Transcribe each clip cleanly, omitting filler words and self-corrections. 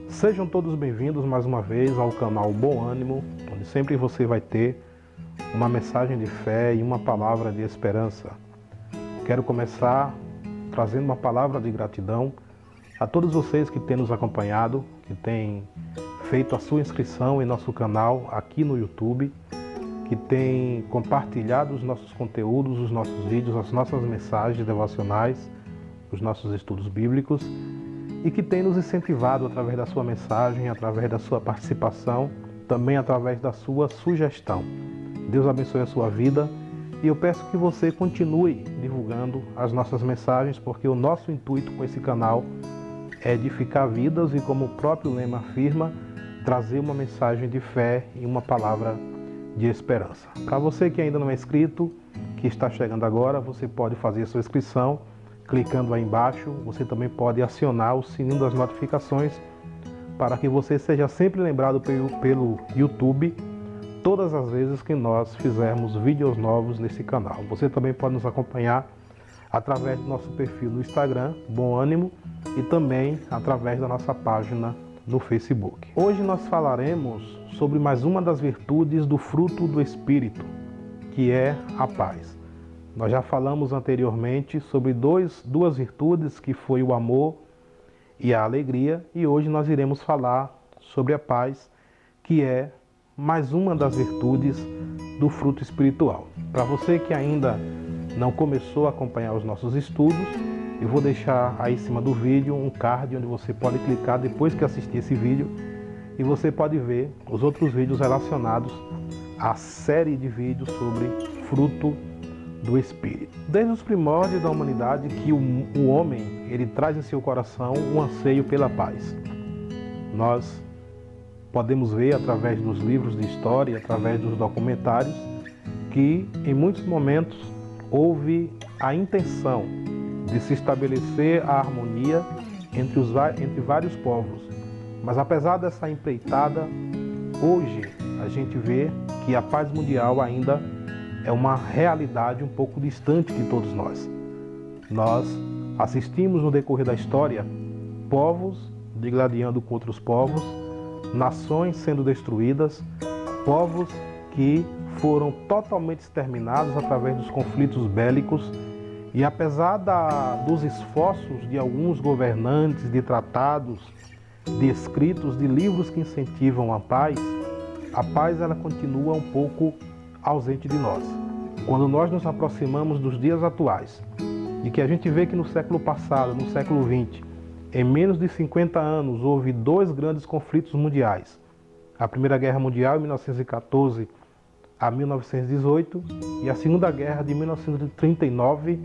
Sejam todos bem-vindos mais uma vez ao canal Bom Ânimo, onde sempre você vai ter uma mensagem de fé e uma palavra de esperança. Quero começar trazendo uma palavra de gratidão a todos vocês que têm nos acompanhado, que têm feito a sua inscrição em nosso canal aqui no YouTube, que têm compartilhado os nossos conteúdos, os nossos vídeos, as nossas mensagens devocionais, os nossos estudos bíblicos, e que tem nos incentivado através da sua mensagem, através da sua participação, também através da sua sugestão. Deus abençoe a sua vida e eu peço que você continue divulgando as nossas mensagens, porque o nosso intuito com esse canal é edificar vidas e, como o próprio lema afirma, trazer uma mensagem de fé e uma palavra de esperança. Para você que ainda não é inscrito, que está chegando agora, você pode fazer a sua inscrição clicando aí embaixo. Você também pode acionar o sininho das notificações para que você seja sempre lembrado pelo YouTube todas as vezes que nós fizermos vídeos novos nesse canal. Você também pode nos acompanhar através do nosso perfil no Instagram, Bom Ânimo, e também através da nossa página no Facebook. Hoje nós falaremos sobre mais uma das virtudes do fruto do Espírito, que é a paz. Nós já falamos anteriormente sobre duas virtudes, que foi o amor e a alegria, e hoje nós iremos falar sobre a paz, que é mais uma das virtudes do fruto espiritual. Para você que ainda não começou a acompanhar os nossos estudos, eu vou deixar aí em cima do vídeo um card onde você pode clicar depois que assistir esse vídeo e você pode ver os outros vídeos relacionados à série de vídeos sobre fruto do Espírito. Desde os primórdios da humanidade que o homem ele traz em seu coração um anseio pela paz. Nós podemos ver através dos livros de história, através dos documentários, que em muitos momentos houve a intenção de se estabelecer a harmonia entre vários povos. Mas apesar dessa empreitada, hoje a gente vê que a paz mundial ainda é uma realidade um pouco distante de todos nós. Nós assistimos no decorrer da história povos digladiando com outros povos, nações sendo destruídas, povos que foram totalmente exterminados através dos conflitos bélicos. E apesar dos esforços de alguns governantes, de tratados, de escritos, de livros que incentivam a paz ela continua um pouco ausente de nós. Quando nós nos aproximamos dos dias atuais, e que a gente vê que no século passado, no século XX, em menos de 50 anos, houve dois grandes conflitos mundiais. A Primeira Guerra Mundial, em 1914 a 1918, e a Segunda Guerra de 1939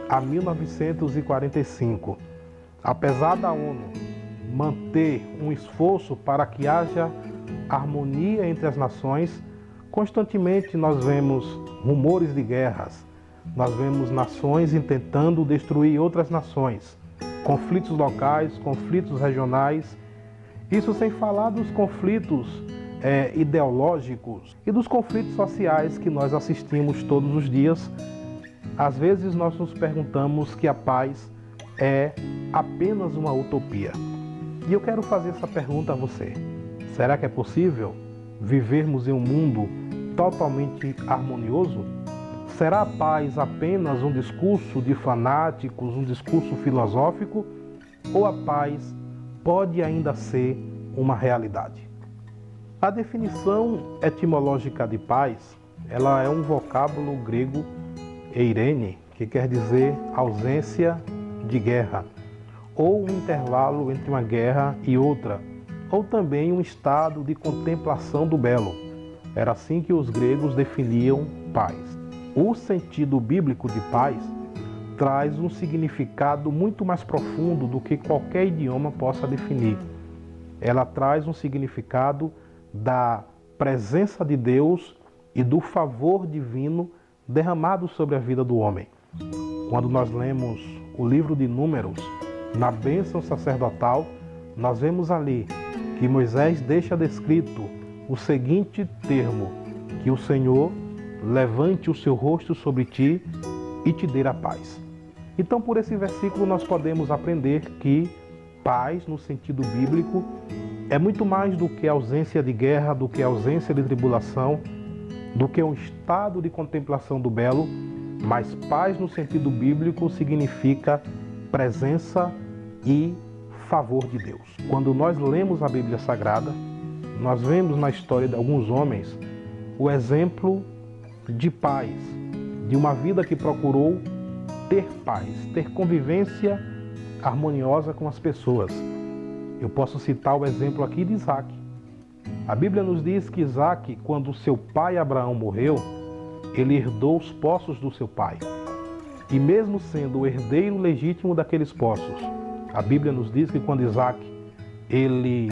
a 1945. Apesar da ONU manter um esforço para que haja harmonia entre as nações, constantemente nós vemos rumores de guerras, nós vemos nações intentando destruir outras nações, conflitos locais, conflitos regionais, isso sem falar dos conflitos ideológicos e dos conflitos sociais que nós assistimos todos os dias. Às vezes nós nos perguntamos que a paz é apenas uma utopia. E eu quero fazer essa pergunta a você. Será que é possível vivermos em um mundo totalmente harmonioso? Será a paz apenas um discurso de fanáticos, um discurso filosófico? Ou a paz pode ainda ser uma realidade? A definição etimológica de paz, ela é um vocábulo grego eirene, que quer dizer ausência de guerra, ou um intervalo entre uma guerra e outra, ou também um estado de contemplação do belo. Era assim que os gregos definiam paz. O sentido bíblico de paz traz um significado muito mais profundo do que qualquer idioma possa definir. Ela traz um significado da presença de Deus e do favor divino derramado sobre a vida do homem. Quando nós lemos o livro de Números, na bênção sacerdotal, nós vemos ali que Moisés deixa descrito o seguinte termo: que o Senhor levante o seu rosto sobre ti e te dê a paz. Então, por esse versículo, nós podemos aprender que Paz, no sentido bíblico, é muito mais do que ausência de guerra, do que ausência de tribulação, do que um estado de contemplação do belo, mas paz no sentido bíblico significa presença e favor de Deus. Quando nós lemos a Bíblia Sagrada, nós vemos na história de alguns homens o exemplo de paz, de uma vida que procurou ter paz, ter convivência harmoniosa com as pessoas. Eu posso citar o exemplo aqui de Isaac. A Bíblia nos diz que Isaac, quando seu pai Abraão morreu, ele herdou os poços do seu pai. E mesmo sendo o herdeiro legítimo daqueles poços, a Bíblia nos diz que quando Isaac ele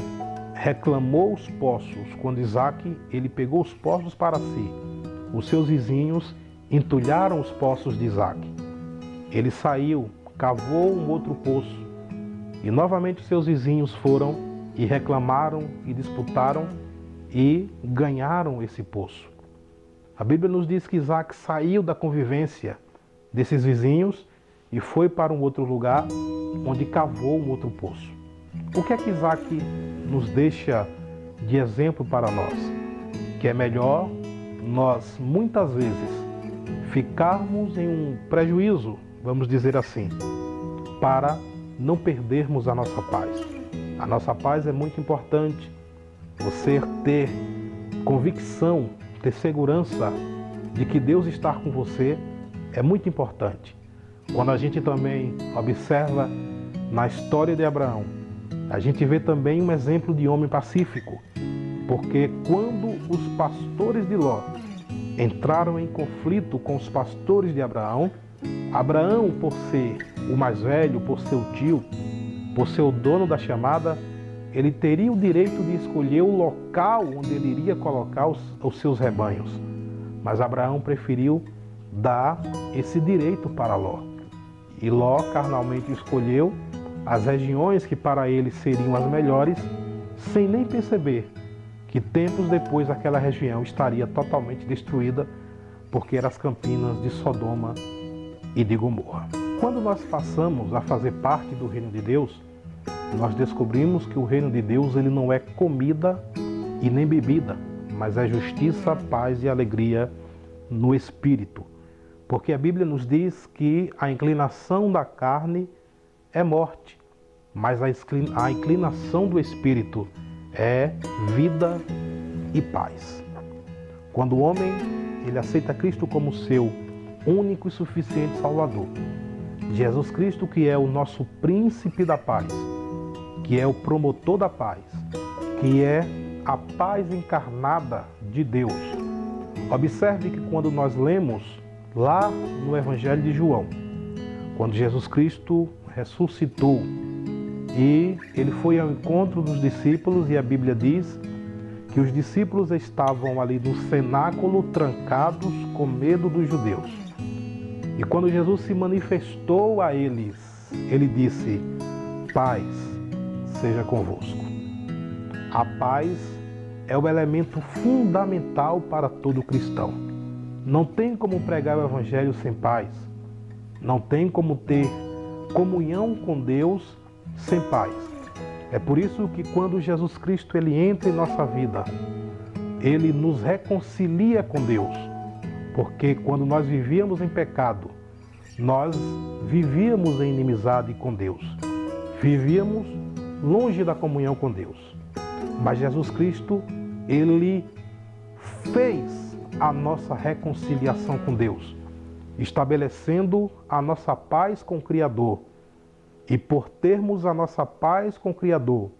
reclamou os poços, quando Isaac ele pegou os poços para si, os seus vizinhos entulharam os poços de Isaac. Ele saiu, cavou um outro poço, e novamente os seus vizinhos foram e reclamaram e disputaram e ganharam esse poço. A Bíblia nos diz que Isaac saiu da convivência desses vizinhos e foi para um outro lugar onde cavou um outro poço. O que é que Isaac nos deixa de exemplo para nós? Que é melhor nós, muitas vezes, ficarmos em um prejuízo, vamos dizer assim, para não perdermos a nossa paz. A nossa paz é muito importante. Você ter convicção, ter segurança de que Deus está com você é muito importante. Quando a gente também observa na história de Abraão, a gente vê também um exemplo de homem pacífico, porque quando os pastores de Ló entraram em conflito com os pastores de Abraão, Abraão, por ser o mais velho, por ser o tio, por ser o dono da chamada, ele teria o direito de escolher o local onde ele iria colocar os seus rebanhos. Mas Abraão preferiu dar esse direito para Ló. E Ló carnalmente escolheu as regiões que para ele seriam as melhores, sem nem perceber que tempos depois aquela região estaria totalmente destruída, porque eram as campinas de Sodoma e de Gomorra. Quando nós passamos a fazer parte do reino de Deus, nós descobrimos que o reino de Deus ele não é comida e nem bebida, mas é justiça, paz e alegria no Espírito. Porque a Bíblia nos diz que a inclinação da carne é morte, mas a inclinação do Espírito é vida e paz. Quando o homem ele aceita Cristo como seu único e suficiente Salvador, Jesus Cristo, que é o nosso príncipe da paz, que é o promotor da paz, que é a paz encarnada de Deus. Observe que quando nós lemos lá no Evangelho de João, quando Jesus Cristo ressuscitou e ele foi ao encontro dos discípulos, e a Bíblia diz que os discípulos estavam ali no cenáculo trancados com medo dos judeus. E quando Jesus se manifestou a eles, ele disse: paz seja convosco. A paz é o elemento fundamental para todo cristão. Não tem como pregar o Evangelho sem paz. Não tem como ter comunhão com Deus sem paz. É por isso que quando Jesus Cristo ele entra em nossa vida, ele nos reconcilia com Deus. Porque quando nós vivíamos em pecado, nós vivíamos em inimizade com Deus. Vivíamos longe da comunhão com Deus. Mas Jesus Cristo, ele fez a nossa reconciliação com Deus, estabelecendo a nossa paz com o Criador. E por termos a nossa paz com o Criador,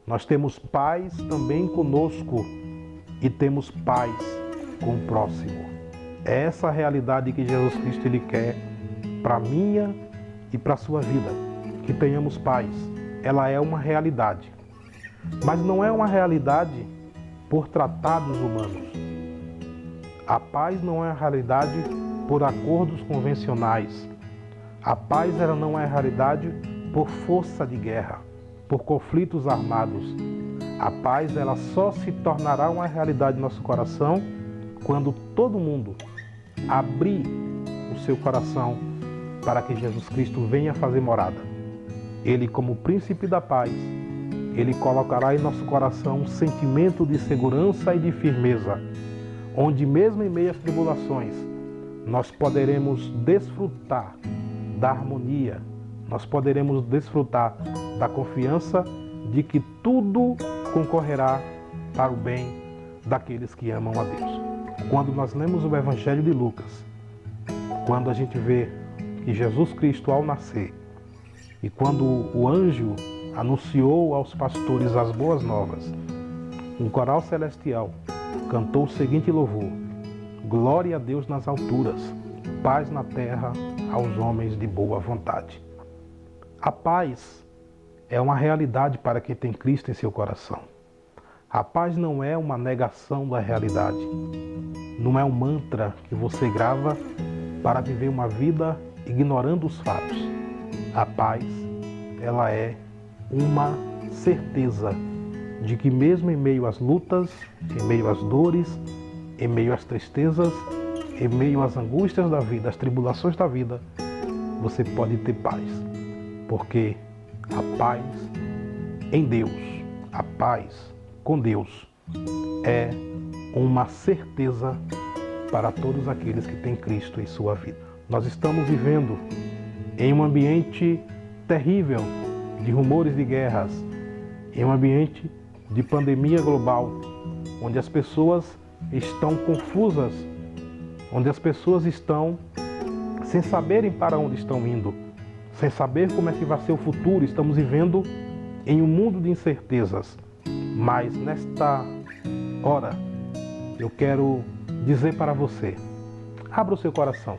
nós temos paz também conosco e temos paz com o próximo. É essa a realidade que Jesus Cristo ele quer para a minha e para a sua vida, que tenhamos paz. Ela é uma realidade, mas não é uma realidade por tratados humanos. A paz não é a realidade por acordos convencionais. A paz ela não é a realidade por força de guerra, por conflitos armados. A paz ela só se tornará uma realidade no nosso coração quando todo mundo abrir o seu coração para que Jesus Cristo venha fazer morada. Ele, como príncipe da paz, Ele colocará em nosso coração um sentimento de segurança e de firmeza, onde mesmo em meio às tribulações, nós poderemos desfrutar da harmonia, nós poderemos desfrutar da confiança de que tudo concorrerá para o bem daqueles que amam a Deus. Quando nós lemos o Evangelho de Lucas, quando a gente vê que Jesus Cristo, ao nascer, e quando o anjo anunciou aos pastores as boas novas, um coral celestial cantou o seguinte louvor: glória a Deus nas alturas, paz na terra aos homens de boa vontade. A paz é uma realidade para quem tem Cristo em seu coração. A paz não é uma negação da realidade, não é um mantra que você grava para viver uma vida ignorando os fatos. A paz, ela é uma certeza de que mesmo em meio às lutas, em meio às dores, em meio às tristezas, em meio às angústias da vida, às tribulações da vida, você pode ter paz. Porque a paz em Deus, a paz com Deus é uma certeza para todos aqueles que têm Cristo em sua vida. Nós estamos vivendo em um ambiente terrível de rumores de guerras, em um ambiente de pandemia global, onde as pessoas estão confusas, onde as pessoas estão sem saberem para onde estão indo, sem saber como é que vai ser o futuro. Estamos vivendo em um mundo de incertezas. Mas nesta hora, eu quero dizer para você, abra o seu coração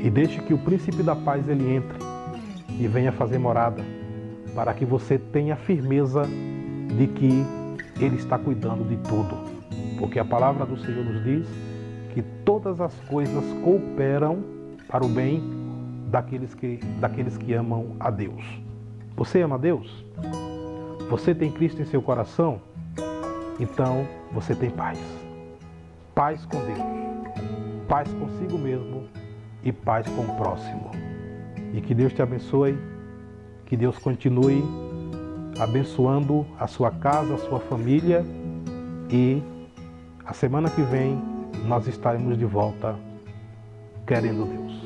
e deixe que o príncipe da paz ele entre e venha fazer morada, para que você tenha firmeza de que Ele está cuidando de tudo. Porque a palavra do Senhor nos diz que todas as coisas cooperam para o bem daqueles que amam a Deus. Você ama a Deus? Você tem Cristo em seu coração? Então você tem paz. Paz com Deus, paz consigo mesmo e paz com o próximo. E que Deus te abençoe, que Deus continue abençoando a sua casa, a sua família, e a semana que vem nós estaremos de volta, querendo Deus.